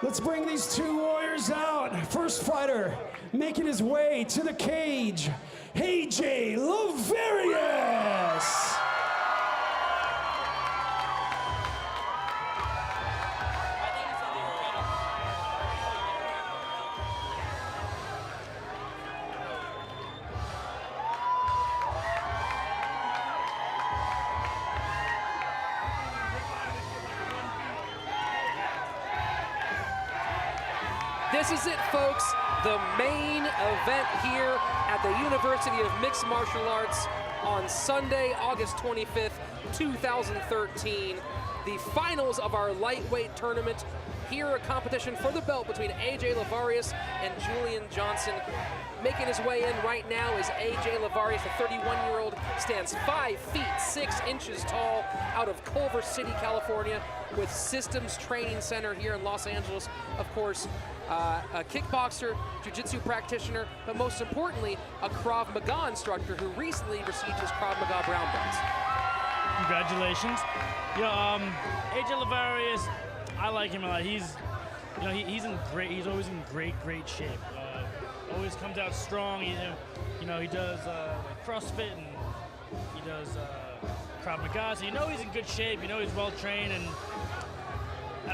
Let's bring these two warriors out. First fighter making his way to the cage, AJ Lavarias. This is it, folks. The main event here at the University of Mixed Martial Arts on Sunday, August 25th, 2013. The finals of our lightweight tournament. Here, a competition for the belt between AJ Lavarias and Julian Johnson. Making his way in right now is AJ Lavarias, the 31-year-old, stands 5 feet 6 inches tall, out of Culver City, California, with Systems Training Center here in Los Angeles. Of course, a kickboxer, jiu-jitsu practitioner, but most importantly, a Krav Maga instructor who recently received his Krav Maga brown belts. Congratulations. AJ Lavarias, I like him a lot. He's always in great shape. Always comes out strong. He does CrossFit and he does Krav Maga. So he's in good shape. He's well trained, and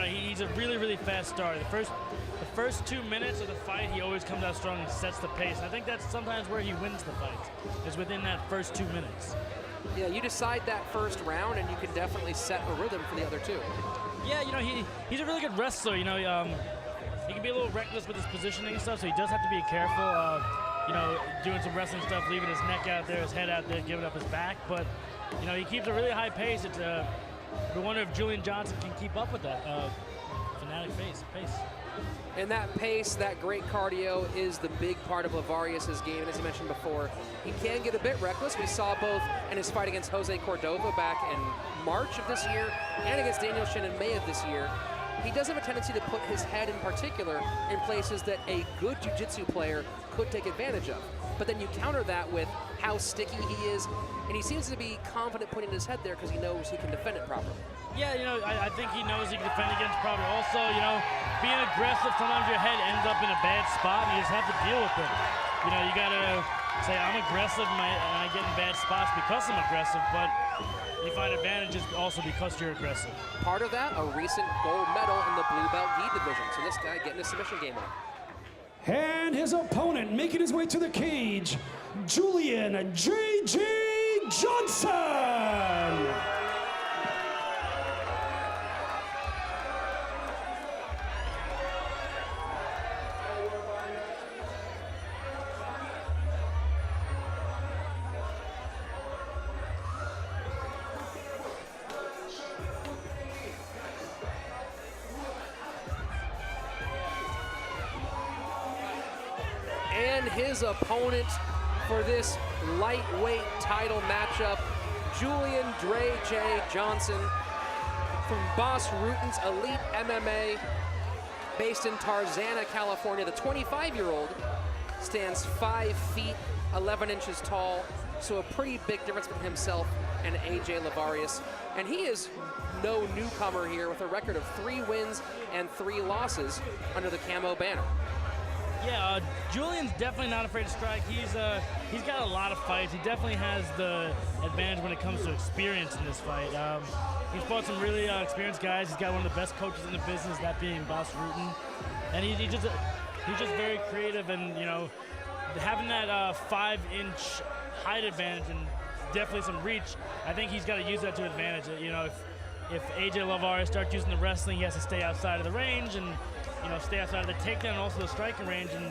he's a really fast starter. The first 2 minutes of the fight, he always comes out strong and sets the pace. And I think that's sometimes where he wins the fight, is within that first 2 minutes. Yeah, you decide that first round, and you can definitely set a rhythm for the other two. Yeah, he's a really good wrestler. He can be a little reckless with his positioning and stuff, so he does have to be careful. Doing some wrestling stuff, leaving his neck out there, his head out there, giving up his back. But he keeps a really high pace. It's I wonder if Julian Johnson can keep up with that fanatic pace. And that pace, that great cardio is the big part of Lavarias' game. And as you mentioned before, he can get a bit reckless. We saw both in his fight against Jose Cordova back in March of this year and against Daniel Shin in May of this year. He does have a tendency to put his head in particular in places that a good jiu-jitsu player could take advantage of. But then you counter that with how sticky he is, and he seems to be confident putting his head there because he knows he can defend it properly. Yeah, I think he knows he can defend against properly. Also, being aggressive, sometimes your head ends up in a bad spot and you just have to deal with it. You gotta say, I'm aggressive and I get in bad spots because I'm aggressive, but you find advantages also because you're aggressive. Part of that, a recent gold medal in the blue belt gi division. So this guy getting his submission game on. And his opponent making his way to the cage, Julian J.J. Johnson. And his opponent for this lightweight title matchup, Julian J. Johnson from Boss Rutten's Elite MMA, based in Tarzana, California. The 25-year-old stands 5 feet 11 inches tall, so a pretty big difference between himself and AJ Lavarias. And he is no newcomer here with a record of 3 wins and 3 losses under the camo banner. Yeah, Julian's definitely not afraid to strike. He's got a lot of fights. He definitely has the advantage when it comes to experience in this fight. He's fought some really experienced guys. He's got one of the best coaches in the business, that being Boss Rutten. And he's just very creative, and having that 5-inch height advantage and definitely some reach, I think he's got to use that to advantage. If AJ Lavarias starts using the wrestling, he has to stay outside of the range and stay outside of the takedown and also the striking range and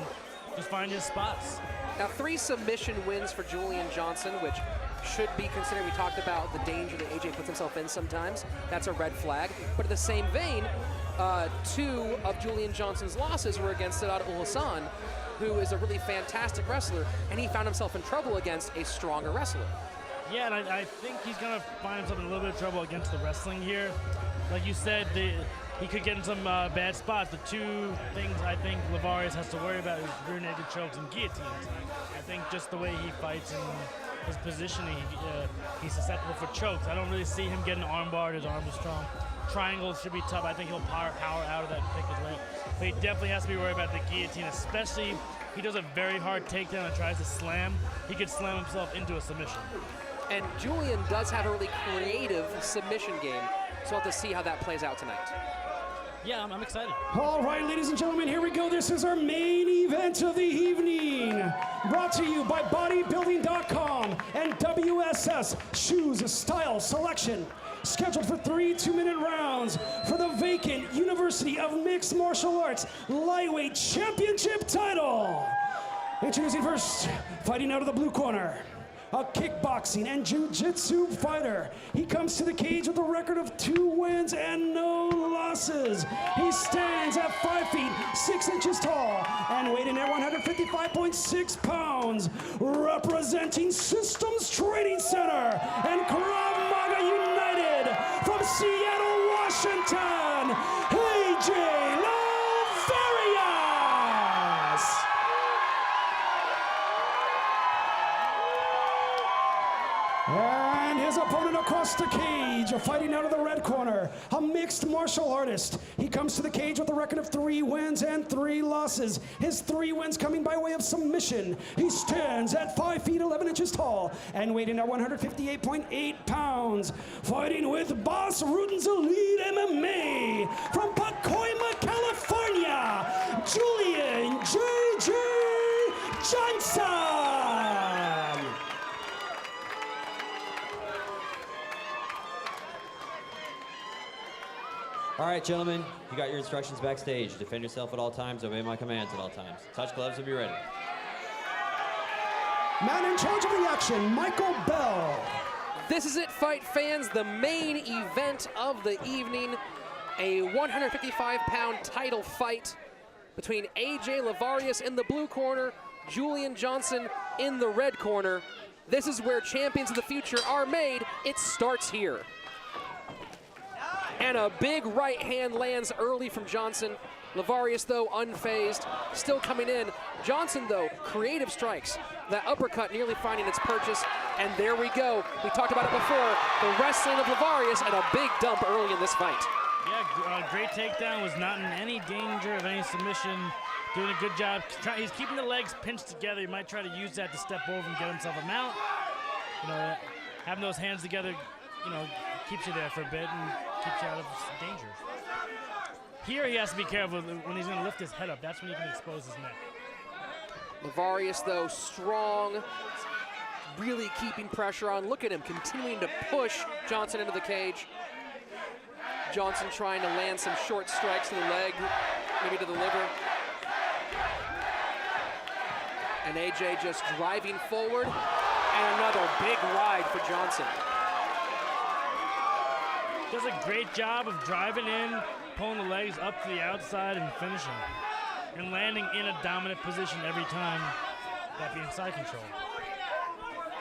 just find his spots. Now, 3 submission wins for Julian Johnson, which should be considered. We talked about the danger that AJ puts himself in sometimes. That's a red flag. But in the same vein, 2 of Julian Johnson's losses were against Sadat Ul-Hassan, who is a really fantastic wrestler, and he found himself in trouble against a stronger wrestler. Yeah, and I think he's going to find himself in a little bit of trouble against the wrestling here. Like you said, he could get in some bad spots. The 2 things I think Lavarias has to worry about is rear naked chokes and guillotines. I think just the way he fights and his positioning, he's susceptible for chokes. I don't really see him getting armbarred. His arms are strong. triangles should be tough. I think he'll power out of that and pick his way. But he definitely has to be worried about the guillotine, especially if he does a very hard takedown and tries to slam. He could slam himself into a submission. And Julian does have a really creative submission game, so we'll have to see how that plays out tonight. Yeah, I'm excited. All right, ladies and gentlemen, here we go. This is our main event of the evening. Brought to you by bodybuilding.com and WSS Shoes Style Selection. Scheduled for 3 2-minute rounds for the vacant University of Mixed Martial Arts Lightweight Championship title. Introducing first, fighting out of the blue corner, a kickboxing and jiu-jitsu fighter. He comes to the cage with a record of 2 wins and no losses. He stands at 5 feet 6 inches tall and weighing at 155.6 pounds. Representing Systems Training Center and Krav Maga United from Seattle, Washington, AJ Lavarias. And his opponent across the cage, fighting out of the red corner, a mixed martial artist. He comes to the cage with a record of 3 wins and 3 losses. His 3 wins coming by way of submission. He stands at 5 feet 11 inches tall and weighing at 158.8 pounds. Fighting with Boss Rutten's Elite MMA from Pacoima, California, Julian J.J. Johnson. All right, gentlemen, you got your instructions backstage. Defend yourself at all times, obey my commands at all times. Touch gloves and be ready. Man in charge of the action, Michael Bell. This is it, fight fans, the main event of the evening. A 155-pound title fight between AJ Lavarias in the blue corner, Julian Johnson in the red corner. This is where champions of the future are made. It starts here. And a big right hand lands early from Johnson. Lavarias, though, unfazed, still coming in. Johnson, though, creative strikes. That uppercut nearly finding its purchase. And there we go. We talked about it before. The wrestling of Lavarias and a big dump early in this fight. Yeah, great takedown. Was not in any danger of any submission. Doing a good job. He's keeping the legs pinched together. He might try to use that to step over and get himself a mount. You know, having those hands together, you know, keeps you there for a bit and keeps you out of danger. Here he has to be careful when he's going to lift his head up. That's when he can expose his neck. Lavarias, though, strong, really keeping pressure on. Look at him continuing to push Johnson into the cage. Johnson trying to land some short strikes to the leg, maybe to the liver. And AJ just driving forward, and another big ride for Johnson. Does a great job of driving in, pulling the legs up to the outside and finishing. And landing in a dominant position every time, that being side control.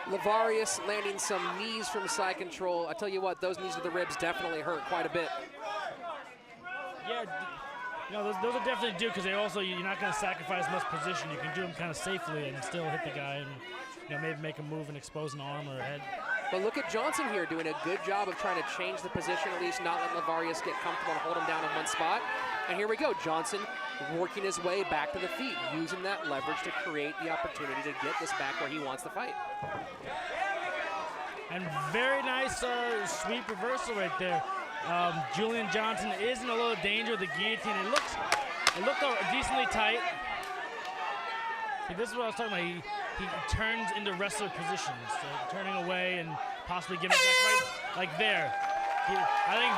Lavarias landing some knees from side control. I tell you what, those knees to the ribs definitely hurt quite a bit. Yeah, you know, those are definitely due because they also, you're not going to sacrifice much position. You can do them kind of safely and still hit the guy and, you know, maybe make a move and expose an arm or a head. But look at Johnson here doing a good job of trying to change the position, at least not let Lavarias get comfortable and hold him down in one spot. And here we go, Johnson working his way back to the feet, using that leverage to create the opportunity to get this back where he wants to fight. And very nice sweep reversal right there. Julian Johnson is in a little danger of the guillotine. It looked decently tight. See, this is what I was talking about. He turns into wrestler positions, so turning away and possibly getting it back right like there. I think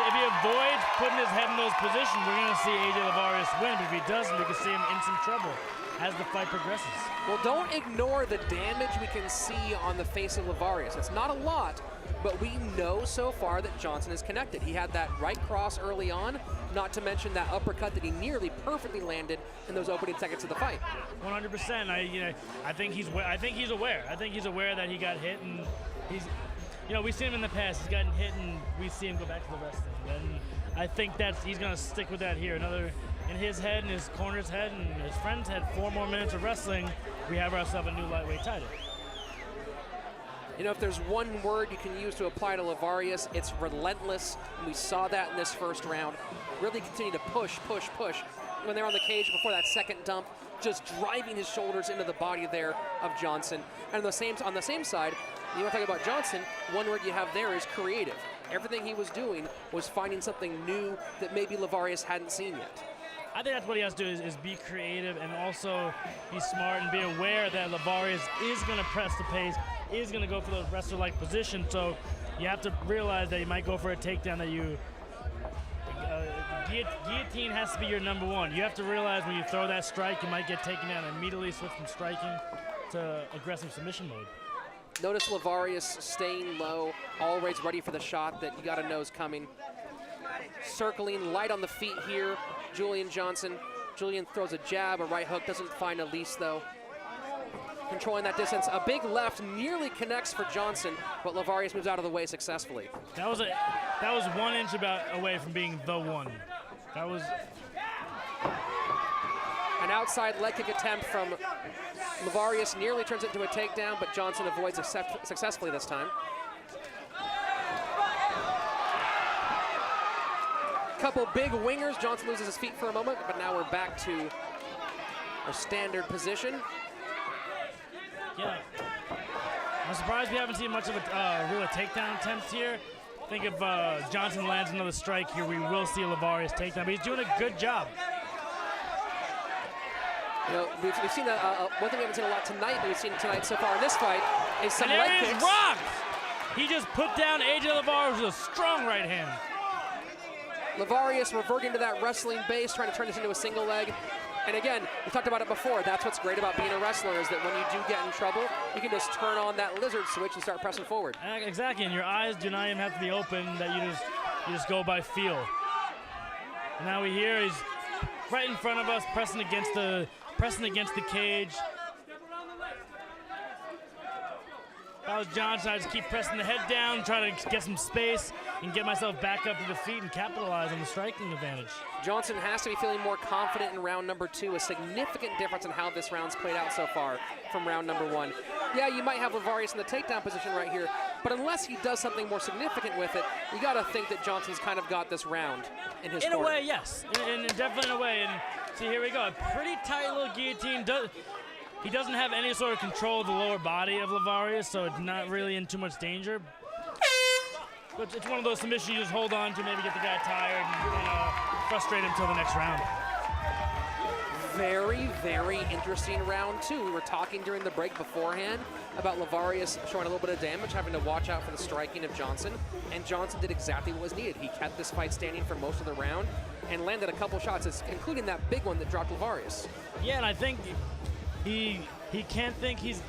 if he avoids putting his head in those positions, we're going to see AJ Lavarias win. But if he doesn't, we can see him in some trouble as the fight progresses. Well, don't ignore the damage we can see on the face of Lavarias. It's not a lot, but we know so far that Johnson is connected. He had that right cross early on, not to mention that uppercut that he nearly perfectly landed in those opening seconds of the fight. 100%. I think he's aware. I think he's aware that he got hit, and he's. You know, we've seen him in the past. He's gotten hit, and we see him go back to the wrestling. And I think he's going to stick with that here. Another in his head, and his corner's head, and his friend's head. 4 more minutes of wrestling. We have ourselves a new lightweight title. You know, if there's one word you can use to apply to Lavarias, it's relentless. And we saw that in this first round. Really continue to push, push, push. When they're on the cage before that second dump, just driving his shoulders into the body there of Johnson. And on the same side, you want to talk about Johnson, one word you have there is creative. Everything he was doing was finding something new that maybe Lavarias hadn't seen yet. I think that's what he has to do is be creative and also be smart and be aware that Lavarias is going to press the pace, is going to go for those wrestler-like positions. So you have to realize that you might go for a takedown that you guillotine has to be your number one. You have to realize when you throw that strike, you might get taken down and immediately switch from striking to aggressive submission mode. Notice Lavarias staying low, always ready for the shot that you got to know is coming. Circling, light on the feet here, Julian Johnson. Julian throws a jab, a right hook, doesn't find Elise though. Controlling that distance, a big left nearly connects for Johnson, but Lavarias moves out of the way successfully. That was 1 inch away from being the one. That was an outside leg kick attempt from Lavarias, nearly turns it into a takedown, but Johnson avoids successfully this time. Couple big wingers. Johnson loses his feet for a moment, but now we're back to our standard position. Yeah. I'm surprised we haven't seen much of a real takedown attempt here. I think if Johnson lands another strike here, we will see a Lavarias takedown, but he's doing a good job. You know, we've seen one thing we haven't seen a lot tonight, but we've seen tonight so far in this fight is some leg kicks. And there is rocked! He just put down AJ Lavarias with a strong right hand. Lavarias reverting to that wrestling base, trying to turn this into a single leg. And again, we talked about it before, that's what's great about being a wrestler is that when you do get in trouble, you can just turn on that lizard switch and start pressing forward. Exactly, and your eyes do not even have to be open, that you just go by feel. And now we hear he's right in front of us, pressing against the cage. If I was Johnson, I'd just keep pressing the head down, try to get some space, and get myself back up to the feet and capitalize on the striking advantage. Johnson has to be feeling more confident in round number 2, a significant difference in how this round's played out so far from round number 1. Yeah, you might have Lavarias in the takedown position right here, but unless he does something more significant with it, you gotta think that Johnson's kind of got this round in his corner. In a way, yes, in definitely in a way. And see, here we go, a pretty tight little guillotine. He doesn't have any sort of control of the lower body of Lavarias, so it's not really in too much danger. But it's one of those submissions you just hold on to, maybe get the guy tired and frustrate him until the next round. Very, very interesting round 2. We were talking during the break beforehand about Lavarias showing a little bit of damage, having to watch out for the striking of Johnson, and Johnson did exactly what was needed. He kept this fight standing for most of the round and landed a couple shots, including that big one that dropped Lavarias. Yeah, and I think he can't think he's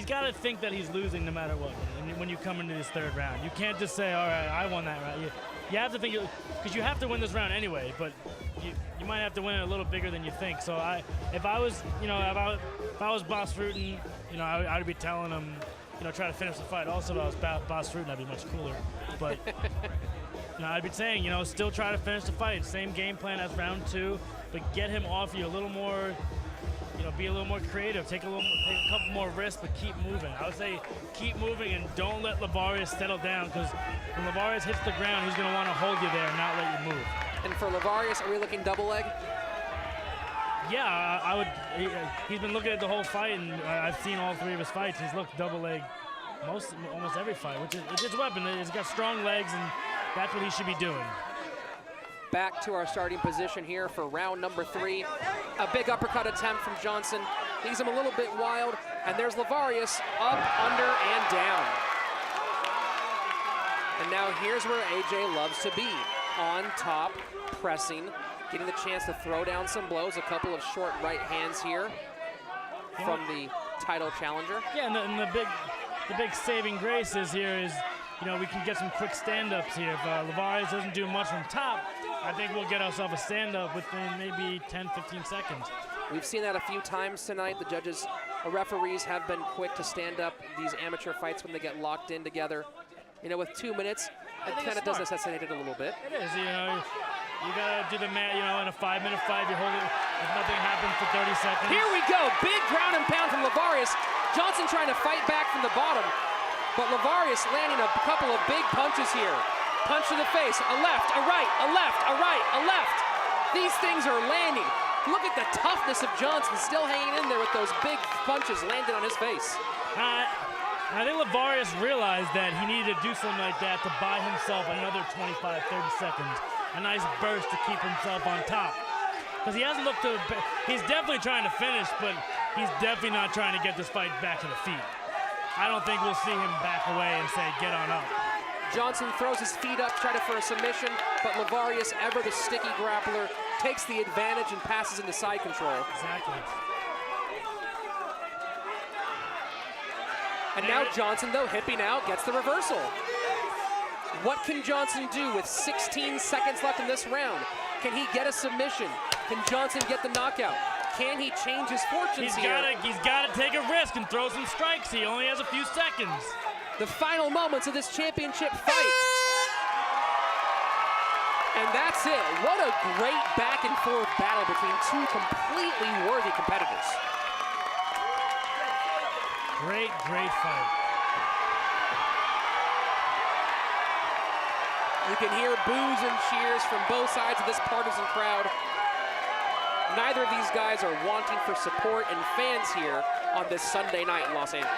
got to think that he's losing no matter what. And when you come into this third round, you can't just say, all right, I won that round. You have to think, because you have to win this round anyway, but you might have to win it a little bigger than you think. So if I was Boss Rutten, I'd be telling him, try to finish the fight. Also, if I was Boss Rutten, I'd be much cooler. But I'd be saying, still try to finish the fight. Same game plan as round 2, but get him off you a little more. Be a little more creative, take a couple more risks, but keep moving. I would say keep moving and don't let Lavarias settle down, because when Lavarias hits the ground, he's going to want to hold you there and not let you move. And for Lavarias, are we looking double leg? Yeah, I would. He's been looking at the whole fight, and I've seen all 3 of his fights. He's looked double leg almost every fight, which is his weapon. He's got strong legs, and that's what he should be doing. Back to our starting position here for round number 3. A big uppercut attempt from Johnson. Leaves him a little bit wild. And there's Lavarias up, under, and down. And now here's where AJ loves to be. On top, pressing, getting the chance to throw down some blows. A couple of short right hands here from the title challenger. Yeah, and the big saving grace is here is, we can get some quick stand-ups here. If Lavarias doesn't do much from top, I think we'll get ourselves a stand-up within maybe 10, 15 seconds. We've seen that a few times tonight. The referees have been quick to stand up these amateur fights when they get locked in together. With 2 minutes, it kind of does necessitate it a little bit. It is, you gotta do the math, in a 5-minute fight, you hold it, if nothing happens for 30 seconds. Here we go, big ground and pound from Lavarias. Johnson trying to fight back from the bottom. But Lavarias landing a couple of big punches here. Punch to the face, a left, a right, a left, a right, a left. These things are landing. Look at the toughness of Johnson still hanging in there with those big punches landing on his face. I think Lavarias realized that he needed to do something like that to buy himself another 25, 30 seconds. A nice burst to keep himself on top. Because he hasn't looked to, he's definitely trying to finish, but he's definitely not trying to get this fight back to the feet. I don't think we'll see him back away and say, get on up. Johnson throws his feet up, trying for a submission, but Lavarias, ever the sticky grappler, takes the advantage and passes into side control. Exactly. And now Johnson, though, hipping out, gets the reversal. What can Johnson do with 16 seconds left in this round? Can he get a submission? Can Johnson get the knockout? Can he change his fortunes here? He's got to take a risk and throw some strikes. He only has a few seconds. The final moments of this championship fight. And that's it. What a great back and forth battle between two completely worthy competitors. Great, great fight. You can hear boos and cheers from both sides of this partisan crowd. Neither of these guys are wanting for support and fans here on this Sunday night in Los Angeles.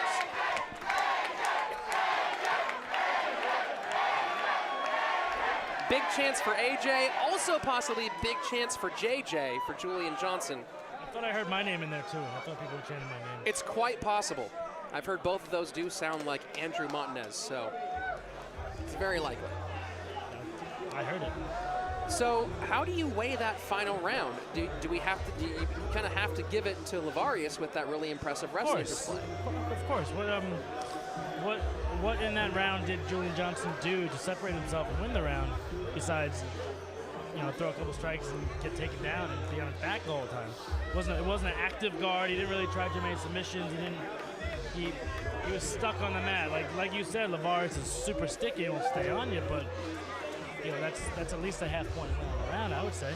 Big chance for AJ, also possibly big chance for JJ, for Julian Johnson. I thought I heard my name in there too. I thought people were chanting my name. It's quite possible. I've heard both of those do sound like Andrew Montanez, so it's very likely. I heard it. So how do you weigh that final round? Do we have to? Do you kind of have to give it to Lavarias with that really impressive wrestling display? Of course. What in that round did Julian Johnson do to separate himself and win the round? Besides, throw a couple strikes and get taken down and be on his back the whole time. It wasn't an active guard. He didn't really try to make submissions. He was stuck on the mat. Like you said, Lavarias is super sticky and will stay on you, but that's at least a half point round, I would say.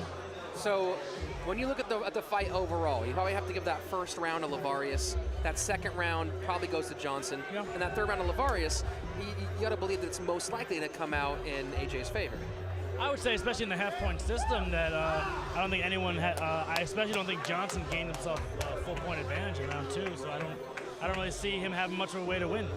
So when you look at the fight overall, you probably have to give that first round to Lavarias. That second round probably goes to Johnson. Yeah. And that third round to Lavarias, you got to believe that it's most likely to come out in AJ's favor. I would say, especially in the half-point system, that I don't think anyone had. I especially don't think Johnson gained himself a full-point advantage in round two. So I don't really see him having much of a way to win.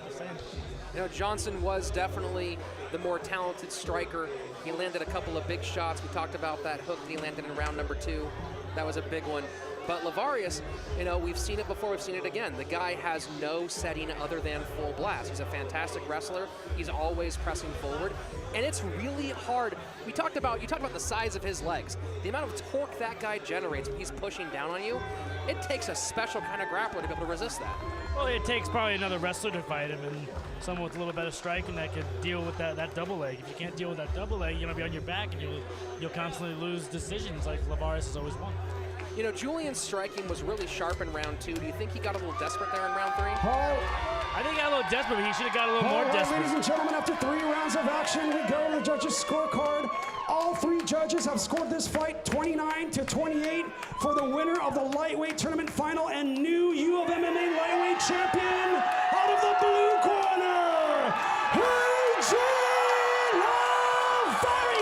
Just saying. Johnson was definitely the more talented striker. He landed a couple of big shots. We talked about that hook that he landed in round number 2. That was a big one. But Lavarias, we've seen it before, we've seen it again. The guy has no setting other than full blast. He's a fantastic wrestler. He's always pressing forward. And it's really hard. You talked about the size of his legs. The amount of torque that guy generates when he's pushing down on you, it takes a special kind of grappler to be able to resist that. Well, it takes probably another wrestler to fight him, and someone with a little better striking that could deal with that double leg. If you can't deal with that double leg, you're going to be on your back, and you'll constantly lose decisions like Lavarias has always won. Julian's striking was really sharp in round 2. Do you think he got a little desperate there in round 3? I think he got a little desperate, but he should have got a little more desperate. Ladies and gentlemen, after 3 rounds of action, we go to the judges' scorecard. All 3 judges have scored this fight 29-28 for the winner of the lightweight tournament final and new U of MMA lightweight champion out of the blue corner, AJ Lavarias.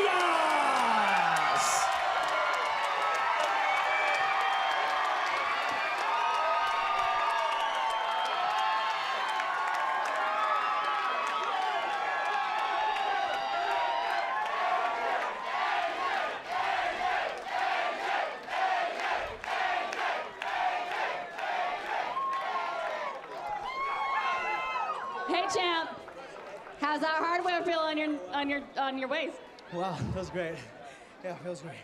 Hey champ, how's that hardware feel on your waist? Wow, that was great. Yeah, feels great.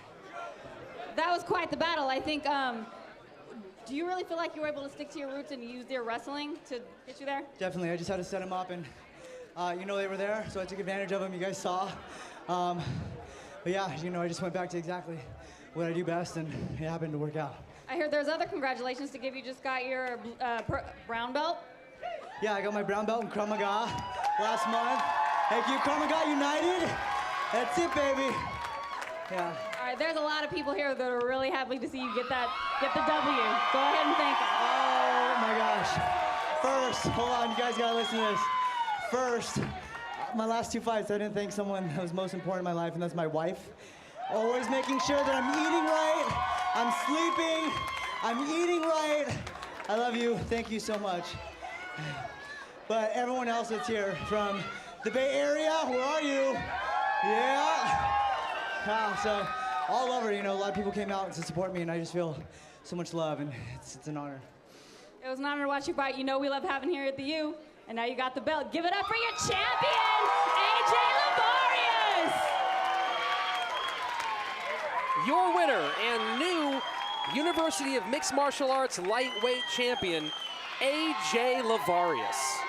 That was quite the battle. I think. Do you really feel like you were able to stick to your roots and use their wrestling to get you there? Definitely. I just had to set them up, and they were there, so I took advantage of them. You guys saw. But yeah, I just went back to exactly what I do best, and it happened to work out. I heard there's other congratulations to give. You just got your brown belt. Yeah, I got my brown belt in Krav Maga last month. Thank you, Krav Maga United. That's it, baby. Yeah. All right, there's a lot of people here that are really happy to see you get the W. Go ahead and thank them. Oh my gosh. First, hold on, you guys gotta listen to this. First, my last 2 fights, I didn't thank someone that was most important in my life, and that's my wife. Always making sure that I'm eating right, I'm sleeping, I'm eating right. I love you, thank you so much. But everyone else that's here from the Bay Area, where are you? Yeah. So all over, you know, a lot of people came out to support me, and I just feel so much love, and it's an honor. It was an honor to watch you fight. You know we love having here at the U, and now you got the belt. Give it up for your champion, AJ Lavarias! Your winner and new University of Mixed Martial Arts lightweight champion, AJ Lavarias.